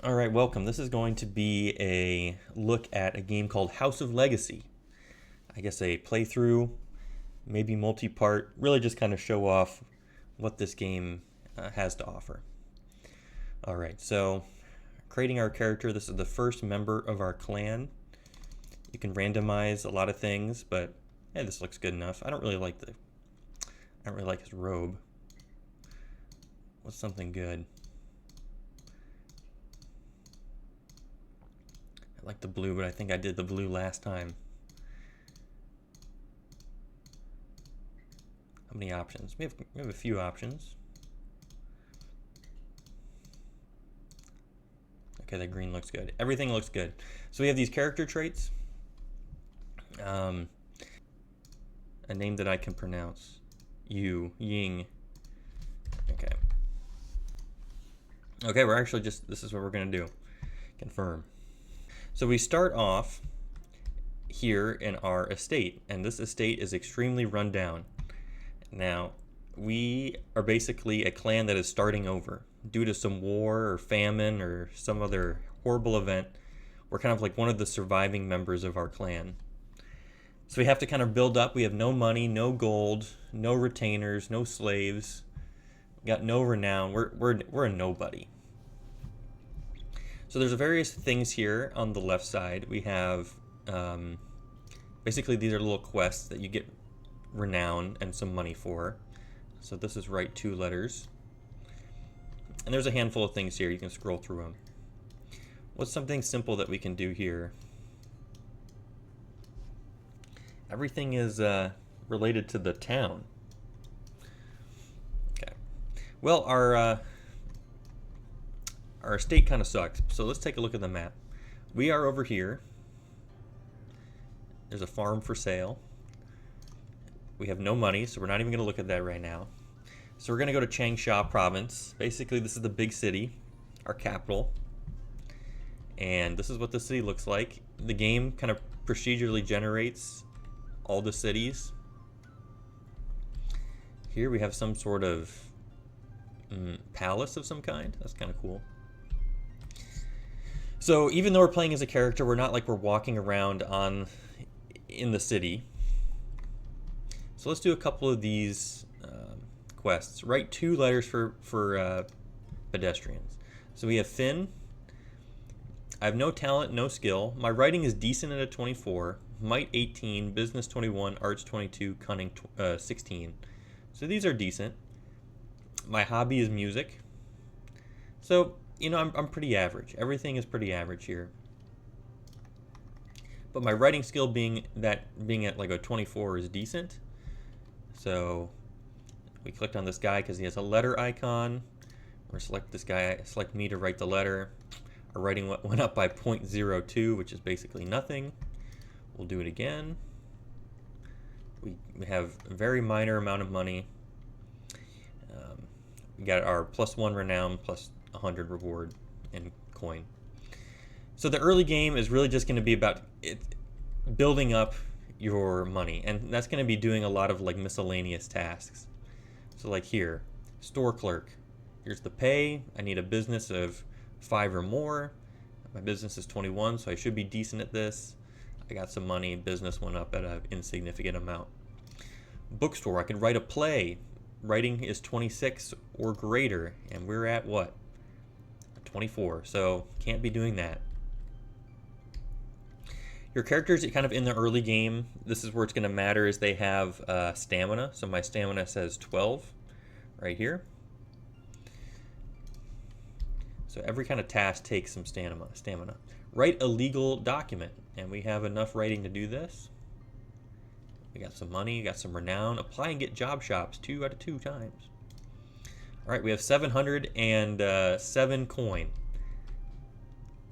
Alright, welcome. This is going to be a look at a game called House of Legacy. I guess a playthrough, maybe multi-part, really just kind of show off what this game has to offer. Alright, so creating our character, this is the first member of our clan. You can randomize a lot of things, but hey, this looks good enough. I don't really like his robe. What's something good? I like the blue, but I think I did the blue last time. How many options? We have a few options. Okay, that green looks good. Everything looks good. So we have these character traits. A name that I can pronounce. Ying. Okay. Okay, we're actually this is what we're gonna do. Confirm. So we start off here in our estate, and this estate is extremely run down. Now, we are basically a clan that is starting over. Due to some war or famine or some other horrible event, we're kind of like one of the surviving members of our clan. So we have to kind of build up. We have no money, no gold, no retainers, no slaves. We got no renown. We're a nobody. So there's various things here on the left side. We have basically these are little quests that you get renown and some money for. So this is write 2 letters. And there's a handful of things here. You can scroll through them. What's something simple that we can do here? Everything is related to the town. Okay. Well, our estate kind of sucks. So let's take a look at the map. We are over here. There's a farm for sale. We have no money, so we're not even going to look at that right now. So we're going to go to Changsha province. Basically, this is the big city, our capital. And this is what the city looks like. The game kind of procedurally generates all the cities. Here we have some sort of palace of some kind. That's kind of cool. So even though we're playing as a character, we're not like we're walking around in the city. So let's do a couple of these quests. Write 2 letters for pedestrians. So we have Finn. I have no talent, no skill. My writing is decent at a 24. Might 18, business 21, arts 22, cunning 16. So these are decent. My hobby is music. So, you know, I'm pretty average. Everything is pretty average here. But my writing skill being at like a 24 is decent. So we clicked on this guy because he has a letter icon. Or select this guy, select me to write the letter. Our writing went up by 0.02, which is basically nothing. We'll do it again. We have a very minor amount of money. We got our +1 renown, plus 100 reward and coin. So the early game is really just going to be about building up your money, and that's going to be doing a lot of like miscellaneous tasks. So like here, store clerk. Here's the pay. I need a business of 5 or more. My business is 21, so I should be decent at this. I got some money. Business went up at an insignificant amount. Bookstore. I can write a play. Writing is 26 or greater, and we're at what? 24. So can't be doing that. Your characters kind of in the early game, this is where it's going to matter, is they have stamina. So my stamina says 12 right here. So every kind of task takes some stamina. Write a legal document, and we have enough writing to do this. We got some money, got some renown. Apply and get job shops 2 out of 2 times. All right, we have 707 coin.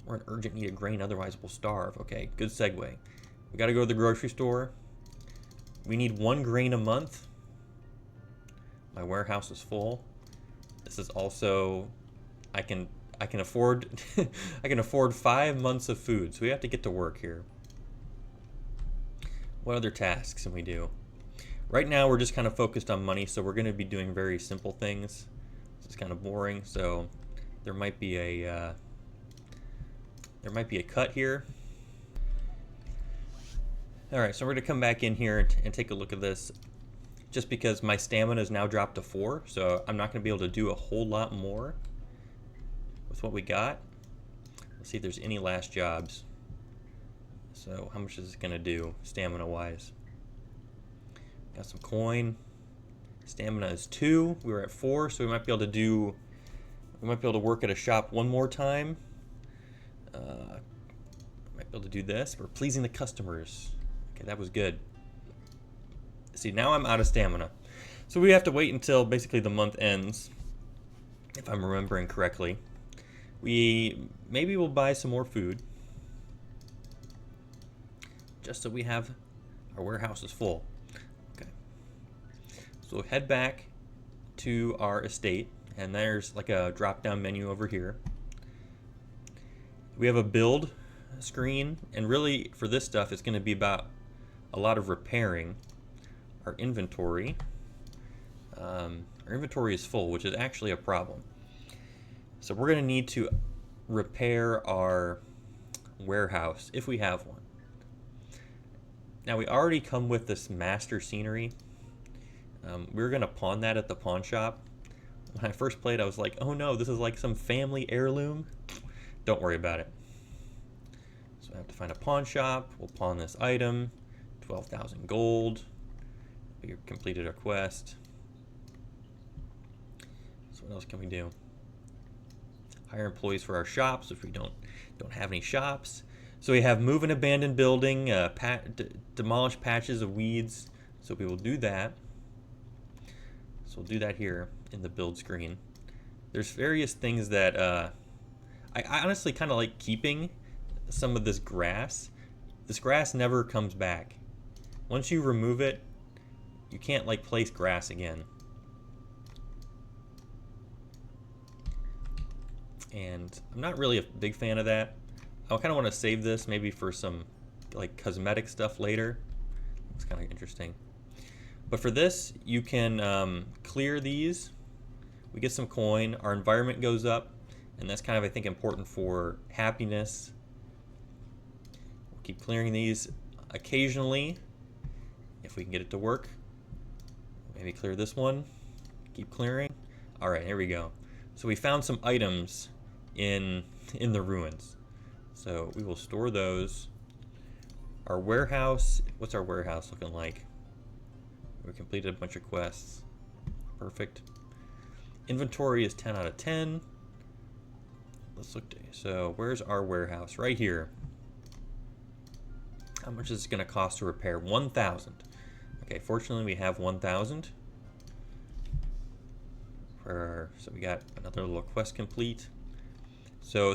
We're in urgent need of grain, otherwise we'll starve. Okay, good segue. We got to go to the grocery store. We need 1 grain a month. My warehouse is full. This is also, I can afford I can afford 5 months of food, so we have to get to work here. What other tasks can we do? Right now we're just kind of focused on money, so we're going to be doing very simple things. This is kind of boring, so there might be a There might be a cut here. Alright, so we're going to come back in here and take a look at this. Just because my stamina is now dropped to 4, so I'm not going to be able to do a whole lot more with what we got. Let's see if there's any last jobs. So how much is it going to do stamina-wise? Got some coin. Stamina is 2. We were at 4, so we might be able to work at a shop one more time. Might be able to do this. We're pleasing the customers. Okay, that was good. See, now I'm out of stamina. So we have to wait until basically the month ends, if I'm remembering correctly. Maybe we'll buy some more food, just so we have our warehouse is full. Okay. So we'll head back to our estate, and there's like a drop-down menu over here. We have a build screen, and really for this stuff it's going to be about a lot of repairing. Our inventory is full, which is actually a problem. So we're going to need to repair our warehouse if we have one. Now we already come with this master scenery. We were going to pawn that at the pawn shop. When I first played, I was like, oh no, this is like some family heirloom. Don't worry about it. So I have to find a pawn shop. We'll pawn this item. 12,000 gold. We completed our quest. So what else can we do? Hire employees for our shops if we don't have any shops. So we have move an abandoned building, demolish patches of weeds. So we will do that. So we'll do that here in the build screen. There's various things that I honestly kind of like keeping some of this grass. This grass never comes back. Once you remove it, you can't like place grass again. And I'm not really a big fan of that. I kind of want to save this maybe for some like cosmetic stuff later. It's kind of interesting. But for this, you can clear these. We get some coin. Our environment goes up. And that's kind of, I think, important for happiness. We'll keep clearing these occasionally if we can get it to work. Maybe clear this one. Keep clearing. All right, here we go. So we found some items in the ruins. So we will store those. Our warehouse, what's our warehouse looking like? We completed a bunch of quests. Perfect. Inventory is 10 out of 10. Let's look. So where's our warehouse? Right here. How much is it going to cost to repair? 1,000. Okay, fortunately we have 1,000. So we got another little quest complete. So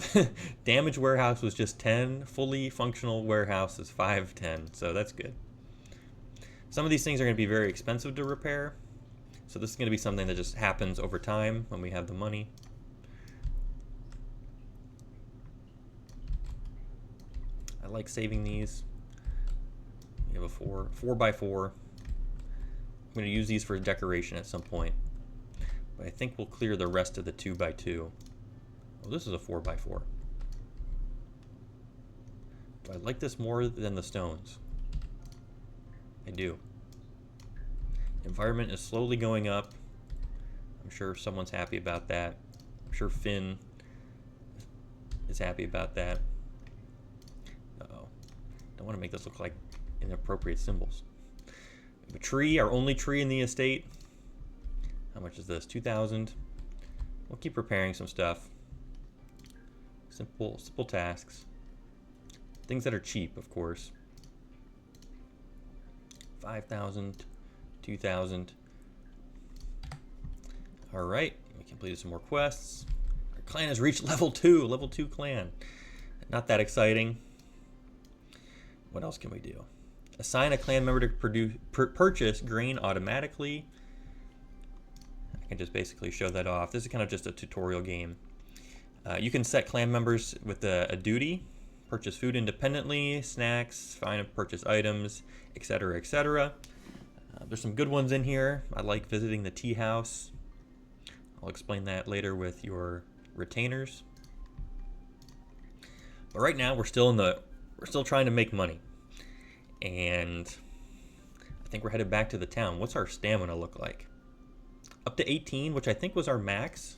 damaged warehouse was just 10. Fully functional warehouse is 510. So that's good. Some of these things are going to be very expensive to repair. So this is going to be something that just happens over time when we have the money. I like saving these. We have a 4x4. I'm going to use these for decoration at some point. But I think we'll clear the rest of the 2x2. Oh, this is a 4x4. Do I like this more than the stones? I do. Environment is slowly going up. I'm sure someone's happy about that. I'm sure Finn is happy about that. Uh-oh. Don't want to make this look like inappropriate symbols. We have a tree, our only tree in the estate. How much is this? 2,000. We'll keep repairing some stuff. Simple tasks. Things that are cheap, of course. 5,000, 2,000. All right, we completed some more quests. Our clan has reached level 2 clan. Not that exciting. What else can we do? Assign a clan member to purchase grain automatically. I can just basically show that off. This is kind of just a tutorial game. You can set clan members with a duty. Purchase food independently, snacks, find and purchase items, etc., etc. There's some good ones in here. I like visiting the tea house. I'll explain that later with your retainers. But right now we're still trying to make money, and I think we're headed back to the town. What's our stamina look like? Up to 18, which I think was our max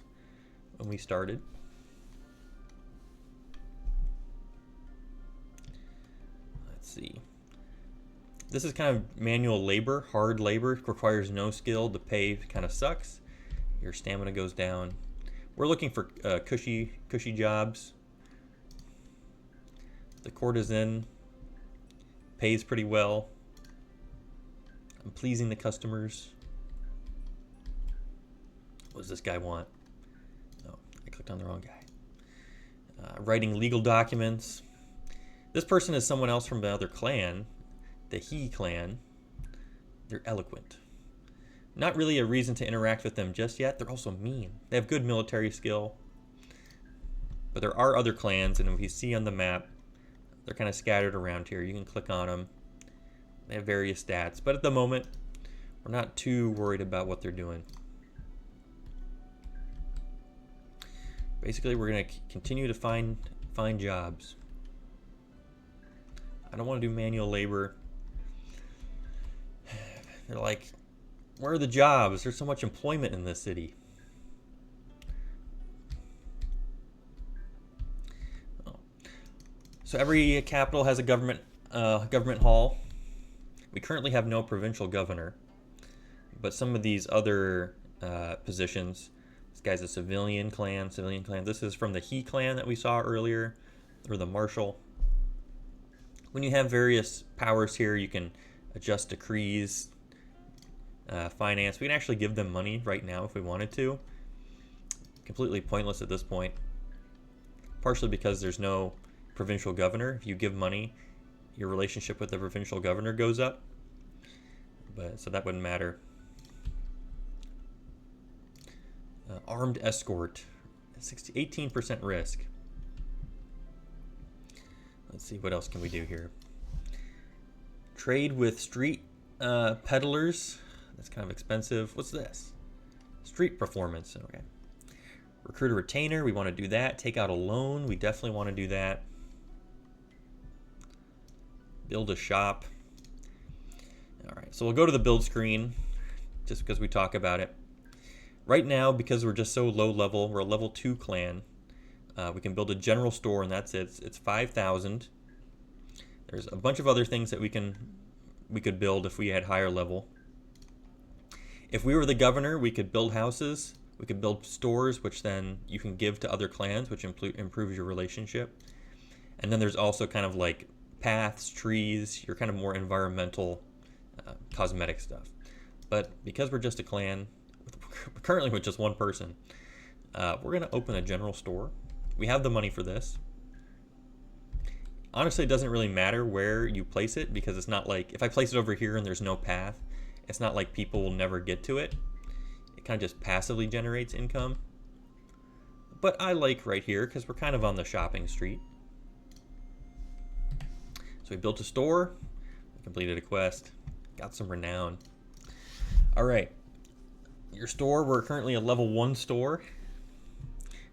when we started. Let's see. This is kind of manual labor, hard labor, requires no skill. The pay kind of sucks. Your stamina goes down. We're looking for cushy jobs. The courtesan pays pretty well. I'm pleasing the customers. What does this guy want? No, I clicked on the wrong guy. Writing legal documents. This person is someone else from the other clan, the He clan. They're eloquent. Not really a reason to interact with them just yet. They're also mean. They have good military skill. But there are other clans, and if you see on the map, they're kind of scattered around here. You can click on them. They have various stats, but at the moment, we're not too worried about what they're doing. Basically, we're going to continue to find jobs. I don't want to do manual labor. They're like, where are the jobs? There's so much employment in this city. Oh. So every capital has a government hall. We currently have no provincial governor, but some of these other positions, this guy's a civilian clan. This is from the He clan that we saw earlier, or the marshal. When you have various powers here, you can adjust decrees, finance. We can actually give them money right now if we wanted to. Completely pointless at this point, partially because there's no provincial governor. If you give money, your relationship with the provincial governor goes up, but so that wouldn't matter. Armed escort, 18% risk. Let's see, what else can we do here? Trade with street peddlers. That's kind of expensive. What's this? Street performance. Okay. Recruit a retainer. We want to do that. Take out a loan. We definitely want to do that. Build a shop. All right, so we'll go to the build screen just because we talk about it. Right now, because we're just so low level, we're a level 2 clan. We can build a general store, and that's it. It's 5,000. There's a bunch of other things that we could build if we had higher level. If we were the governor, we could build houses. We could build stores, which then you can give to other clans, which improves your relationship. And then there's also kind of like paths, trees, your kind of more environmental cosmetic stuff. But because we're just a clan, currently with just one person, we're going to open a general store. We have the money for this. Honestly, it doesn't really matter where you place it, because it's not like, if I place it over here and there's no path, it's not like people will never get to it. It kind of just passively generates income. But I like right here because we're kind of on the shopping street. So we built a store, we completed a quest, got some renown. All right, your store, we're currently a level 1 store.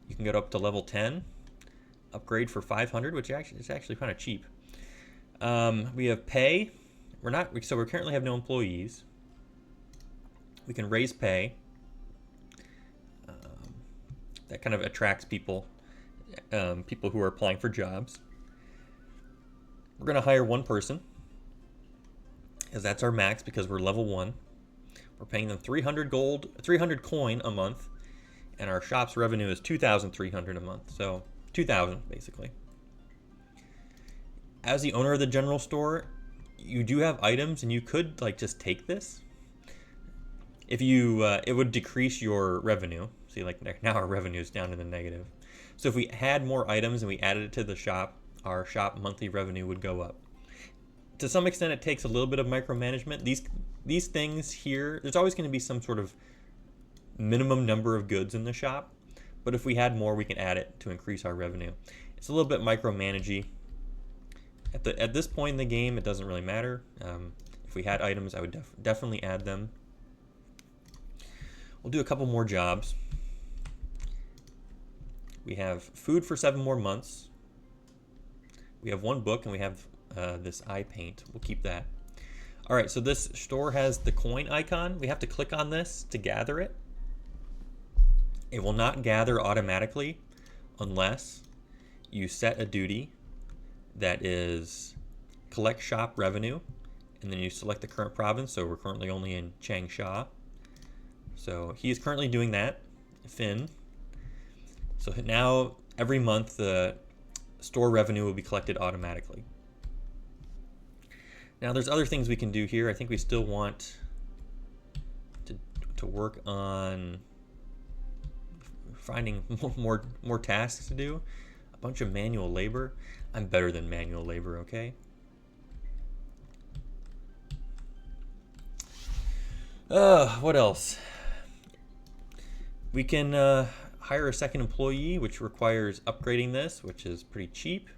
You can get up to level 10. Upgrade for 500, which is actually kind of cheap. We have pay. So we currently have no employees. We can raise pay. That kind of attracts people, people who are applying for jobs. We're going to hire one person, because that's our max, because we're level 1. We're paying them 300 coin a month, and our shop's revenue is 2,300 a month. So 2,000 basically. As the owner of the general store, you do have items, and you could like just take this. If you, it would decrease your revenue. See, like now our revenue is down in the negative. So if we had more items and we added it to the shop, our shop monthly revenue would go up. To some extent, it takes a little bit of micromanagement. These things here, there's always going to be some sort of minimum number of goods in the shop. But if we had more, we can add it to increase our revenue. It's a little bit micromanagey. At this point in the game, it doesn't really matter. If we had items, I would definitely add them. We'll do a couple more jobs. We have food for 7 more months. We have one book and we have this eye paint. We'll keep that. All right, so this store has the coin icon. We have to click on this to gather it. It will not gather automatically unless you set a duty that is collect shop revenue, and then you select the current province. So we're currently only in Changsha. So he is currently doing that, Finn. So now every month the store revenue will be collected automatically. Now there's other things we can do here. I think we still want to work on finding more tasks to do. A bunch of manual labor. I'm better than manual labor, okay? What else? We can hire a second employee, which requires upgrading this, which is pretty cheap.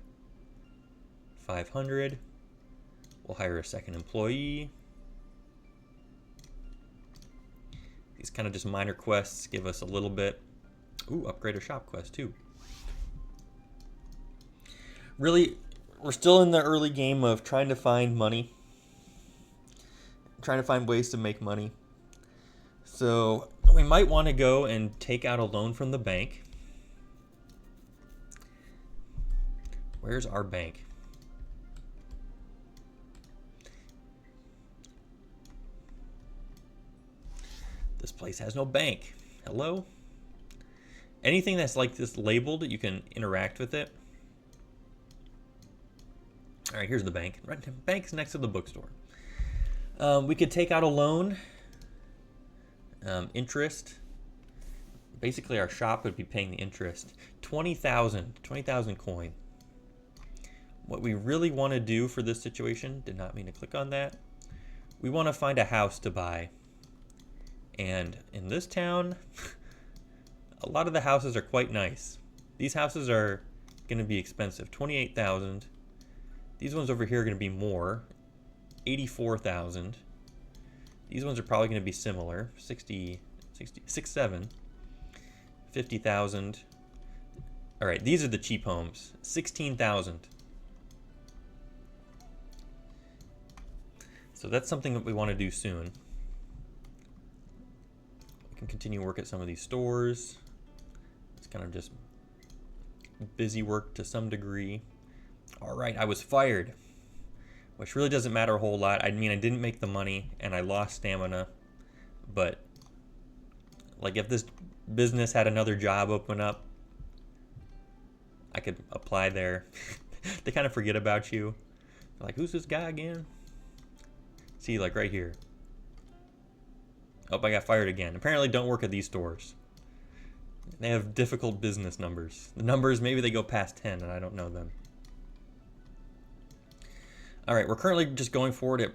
500. We'll hire a second employee. These kind of just minor quests give us a little bit. Ooh, upgrade a shop quest too. Really, we're still in the early game of trying to find money. Trying to find ways to make money. So we might want to go and take out a loan from the bank. Where's our bank? This place has no bank. Hello? Anything that's like this labeled, you can interact with it. All right, here's the bank. Bank's next to the bookstore. We could take out a loan. Interest. Basically, our shop would be paying the interest. 20,000 coin. What we really want to do for this situation, did not mean to click on that. We want to find a house to buy. And in this town, a lot of the houses are quite nice. These houses are going to be expensive. 28,000. These ones over here are going to be more. 84,000. These ones are probably going to be similar. 67. 50,000. All right, these are the cheap homes. 16,000. So that's something that we want to do soon. We can continue work at some of these stores. It's kind of just busy work to some degree. All right, I was fired, which really doesn't matter a whole lot. I mean, I didn't make the money and I lost stamina, but like if this business had another job open up, I could apply there. They kind of forget about you. They're like, who's this guy again? See, like right here. Oh, I got fired again. Apparently don't work at these stores. They have difficult business numbers. The numbers, maybe they go past 10 and I don't know them. All right, we're currently just going forward at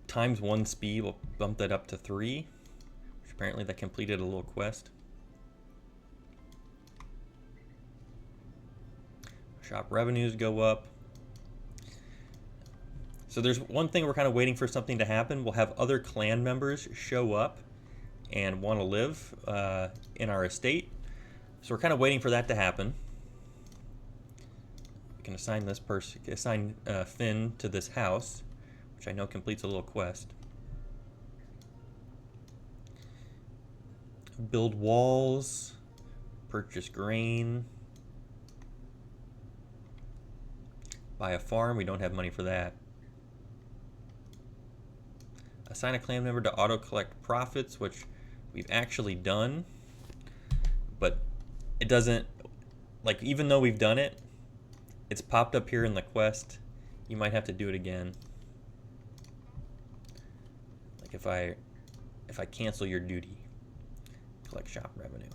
×1 speed. We'll bump that up to 3, which apparently that completed a little quest. Shop revenues go up. So there's one thing we're kind of waiting for something to happen. We'll have other clan members show up and want to live in our estate. So we're kind of waiting for that to happen. We can assign this person, assign Finn to this house, which I know completes a little quest. Build walls, purchase grain, buy a farm. We don't have money for that. Assign a clan member to auto-collect profits, which we've actually done, but it doesn't, like, even though we've done it, it's popped up here in the quest. You might have to do it again. Like if I cancel your duty, collect shop revenue.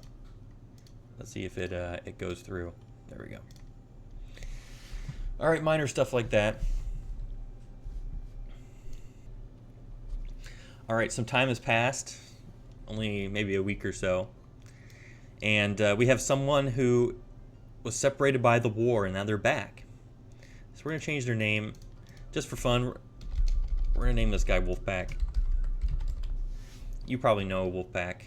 Let's see if it goes through. There we go. All right, minor stuff like that. All right, some time has passed, only maybe a week or so, and we have someone who was separated by the war, and now they're back. So we're going to change their name just for fun. We're going to name this guy Wolfpack. You probably know Wolfpack.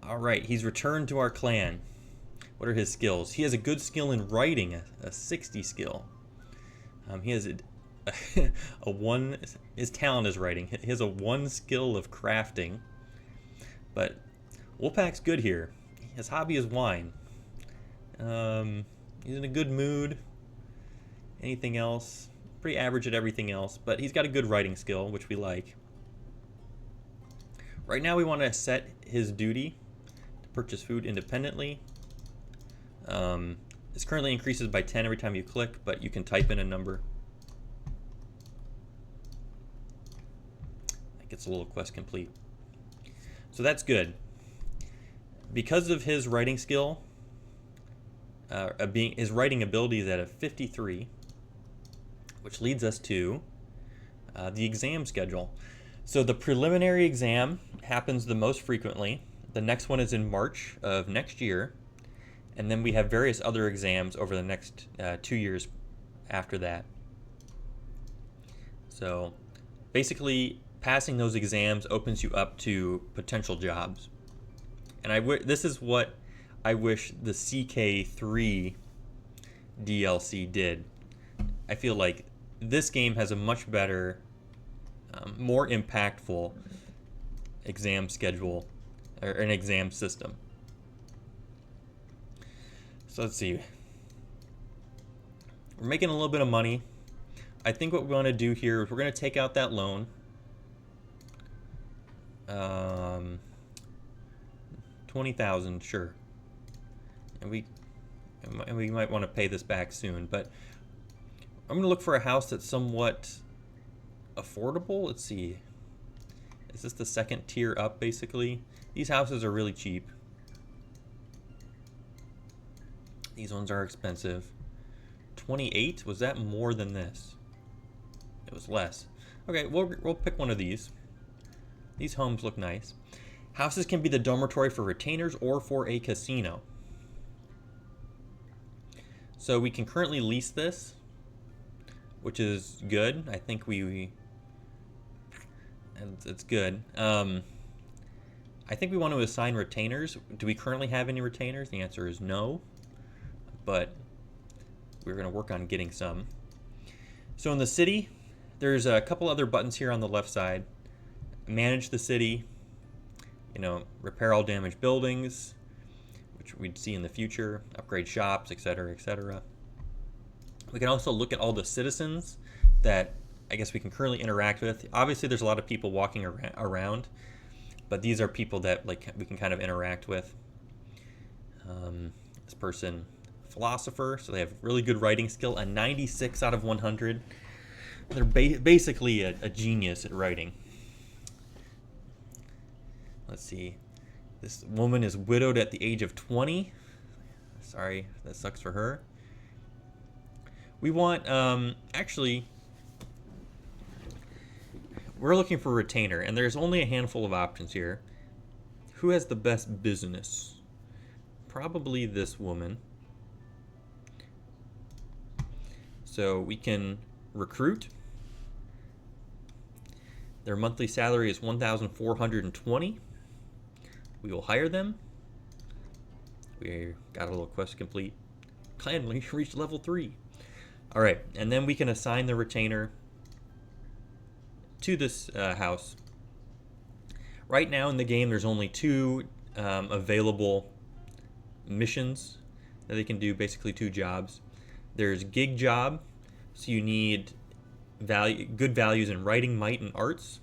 All right, he's returned to our clan. What are his skills? He has a good skill in writing, a 60 skill. He has a 1, his talent is writing. He has a 1 skill of crafting. But Wolfpack's good here. His hobby is wine. He's in a good mood. Anything else? Pretty average at everything else, but he's got a good writing skill, which we like. Right now we want to set his duty to purchase food independently. This currently increases by 10 every time you click, but you can type in a number. That gets a little quest complete. So that's good. Because of his writing skill, his writing ability is at a 53, which leads us to the exam schedule. So the preliminary exam happens the most frequently. The next one is in March of next year. And then we have various other exams over the next 2 years after that. So basically, passing those exams opens you up to potential jobs. And this is what I wish the CK3 DLC did. I feel like this game has a much better, more impactful exam schedule, or an exam system. So let's see. We're making a little bit of money. I think what we want to do here is we're going to take out that loan. 20,000, sure. And we might want to pay this back soon, but I'm going to look for a house that's somewhat affordable. Let's see. Is this the second tier up, basically? These houses are really cheap. These ones are expensive. 28? Was that more than this? It was less. Okay, we'll pick one of these. These homes look nice. Houses can be the dormitory for retainers or for a casino. So we can currently lease this, which is good. I think it's good. I think we want to assign retainers. Do we currently have any retainers? The answer is no, but we're going to work on getting some. So in the city, there's a couple other buttons here on the left side. Manage the city, repair all damaged buildings, which we'd see in the future, upgrade shops, etc., etc. We can also look at all the citizens that I guess we can currently interact with. Obviously, there's a lot of people walking around, but these are people that we can kind of interact with. This person, philosopher, so they have really good writing skill, a 96 out of 100. They're basically a genius at writing. Let's see. This woman is widowed at the age of 20. Sorry, that sucks for her. We want, actually, we're looking for a retainer, and there's only a handful of options here. Who has the best business? Probably this woman. So we can recruit. Their monthly salary is $1,420. We will hire them. We got a little quest complete. Clan reached level 3. All right, and then we can assign the retainer to this house. Right now in the game, there's only 2 available missions that they can do, basically 2 jobs. There's gig job, so you need good values in writing, might, and arts.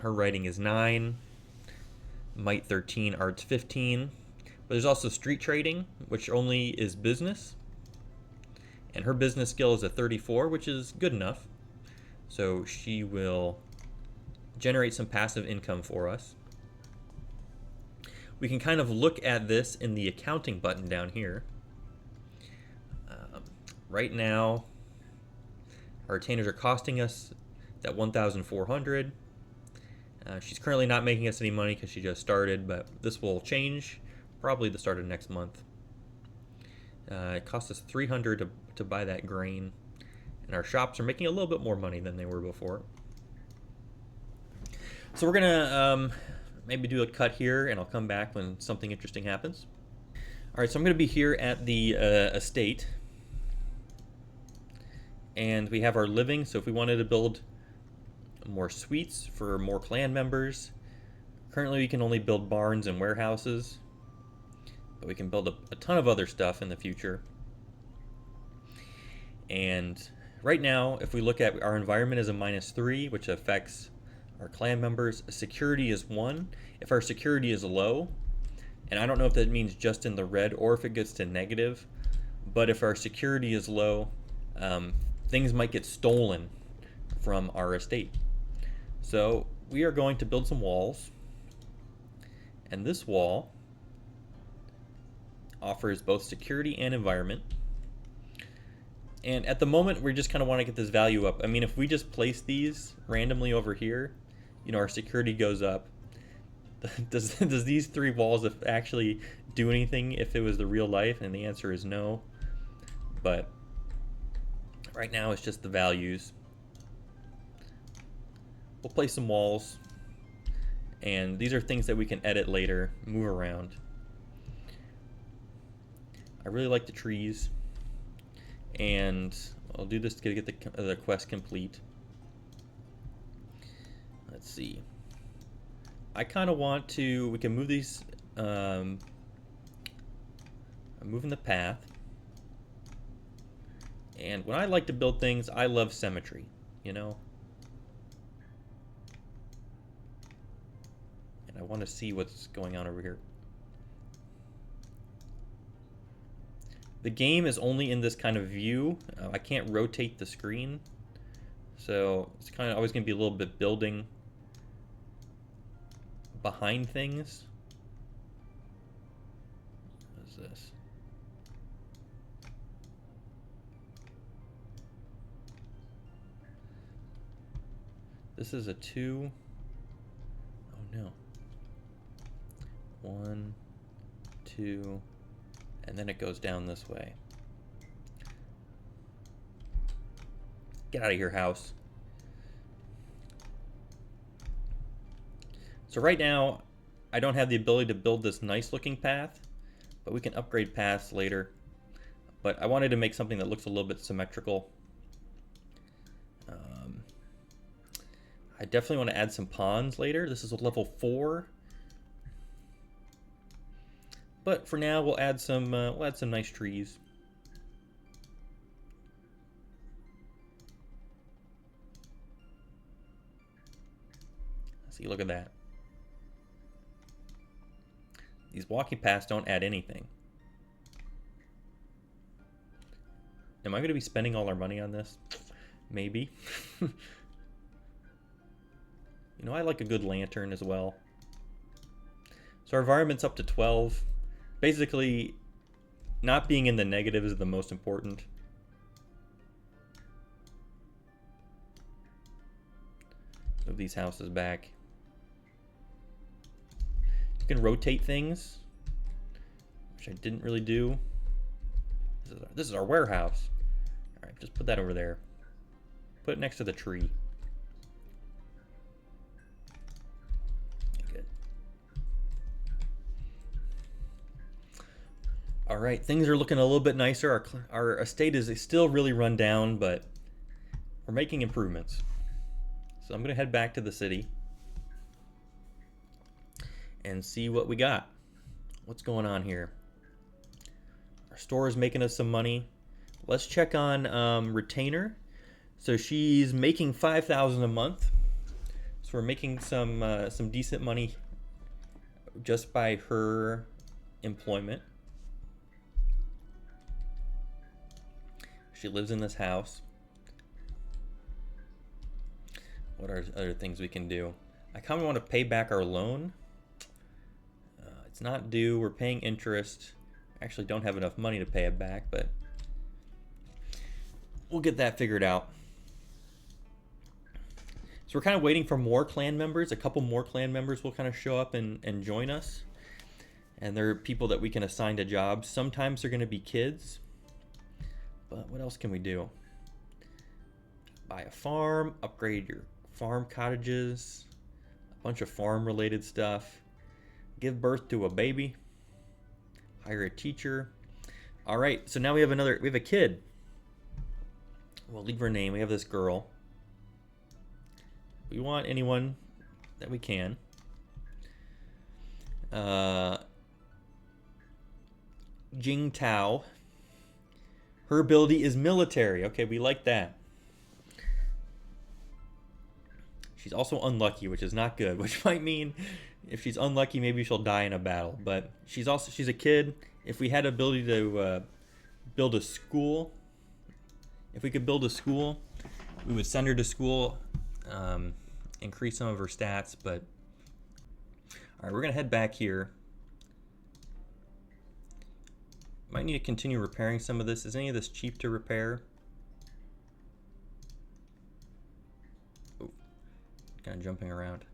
Her writing is 9, might 13, arts 15. But there's also street trading, which only is business. And her business skill is a 34, which is good enough. So she will generate some passive income for us. We can kind of look at this in the accounting button down here. Right now, our retainers are costing us that 1,400. She's currently not making us any money because she just started, but this will change probably the start of next month. It cost us 300 to buy that grain, and our shops are making a little bit more money than they were before. So we're gonna maybe do a cut here, and I'll come back when something interesting happens. All right, so I'm going to be here at the estate, and we have our living. So if we wanted to build more suites for more clan members, currently we can only build barns and warehouses, but we can build a ton of other stuff in the future. And right now, if we look at our environment is a -3, which affects our clan members. Security is 1. If our security is low, and I don't know if that means just in the red or if it gets to negative, but if our security is low, things might get stolen from our estate. So we are going to build some walls, and this wall offers both security and environment. And at the moment, we just kind of want to get this value up. I mean, if we just place these randomly over here, you know, our security goes up. Does these 3 walls actually do anything if it was the real life? And the answer is no. But right now, it's just the values. We'll place some walls, and these are things that we can edit later, move around. I really like the trees, and I'll do this to get the quest complete. Let's see. I kind of want to, we can move these, I'm moving the path. And when I like to build things, I love symmetry, you know? And I want to see what's going on over here. The game is only in this kind of view. I can't rotate the screen. So it's kind of always going to be a little bit building behind things. What is this? This is a 2. Oh no. 1, 2, and then it goes down this way. Get out of here, house. So right now, I don't have the ability to build this nice looking path, but we can upgrade paths later. But I wanted to make something that looks a little bit symmetrical. I definitely want to add some ponds later. This is a level 4. But for now, we'll add some nice trees. See, look at that. These walking paths don't add anything. Am I going to be spending all our money on this? Maybe. You know, I like a good lantern as well. So our environment's up to 12. Basically, not being in the negative is the most important. Move these houses back. You can rotate things, which I didn't really do. This is our warehouse. All right, just put that over there. Put it next to the tree. Good. All right, things are looking a little bit nicer. Our estate is still really run down, but we're making improvements. So I'm going to head back to the city and see what we got. What's going on here? Our store is making us some money. Let's check on retainer. So she's making $5,000 a month. So we're making some decent money just by her employment. She lives in this house. What are other things we can do? I kind of want to pay back our loan. It's not due. We're paying interest. Actually don't have enough money to pay it back, but we'll get that figured out. So we're kind of waiting for more clan members. A couple more clan members will kind of show up and join us. And they're people that we can assign to jobs. Sometimes they're going to be kids. But what else can we do? Buy a farm, upgrade your farm cottages, a bunch of farm related stuff, give birth to a baby, Hire a teacher. All right, so now we have a kid. We'll leave her name. We have this girl. We want anyone that we can. Jing Tao. Her ability is military. Okay, we like that. She's also unlucky, which is not good, which might mean if she's unlucky, maybe she'll die in a battle. But she's a kid. If we had ability to build a school, if we could build a school, we would send her to school, increase some of her stats. But all right, we're gonna head back here. Might need to continue repairing some of this. Is any of this cheap to repair? Oh, kind of jumping around.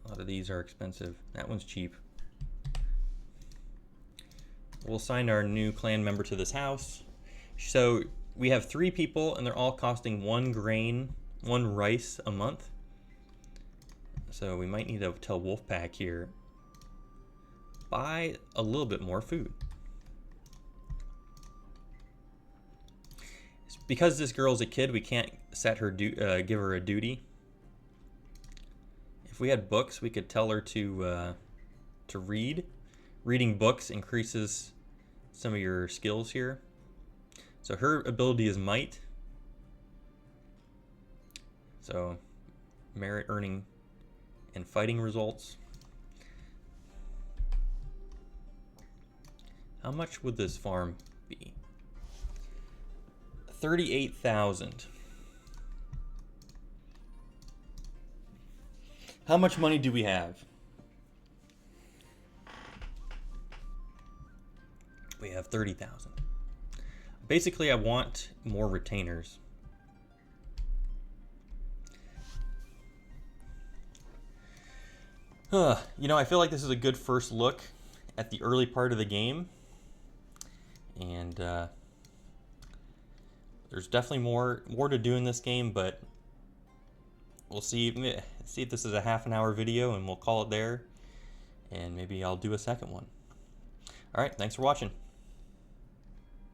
A lot of these are expensive. That one's cheap. We'll assign our new clan member to this house. So we have 3 people, and they're all costing 1 grain, 1 rice a month. So we might need to tell Wolfpack here, buy a little bit more food. Because this girl's a kid, we can't set her give her a duty. If we had books, we could tell her to read. Reading books increases some of your skills here. So her ability is might. So merit, earning, and fighting results. How much would this farm be? 38,000. How much money do we have? We have 30,000. Basically, I want more retainers. You know, I feel like this is a good first look at the early part of the game. And there's definitely more to do in this game, but we'll see if this is a half-an-hour video, and we'll call it there, and maybe I'll do a second one. All right, thanks for watching.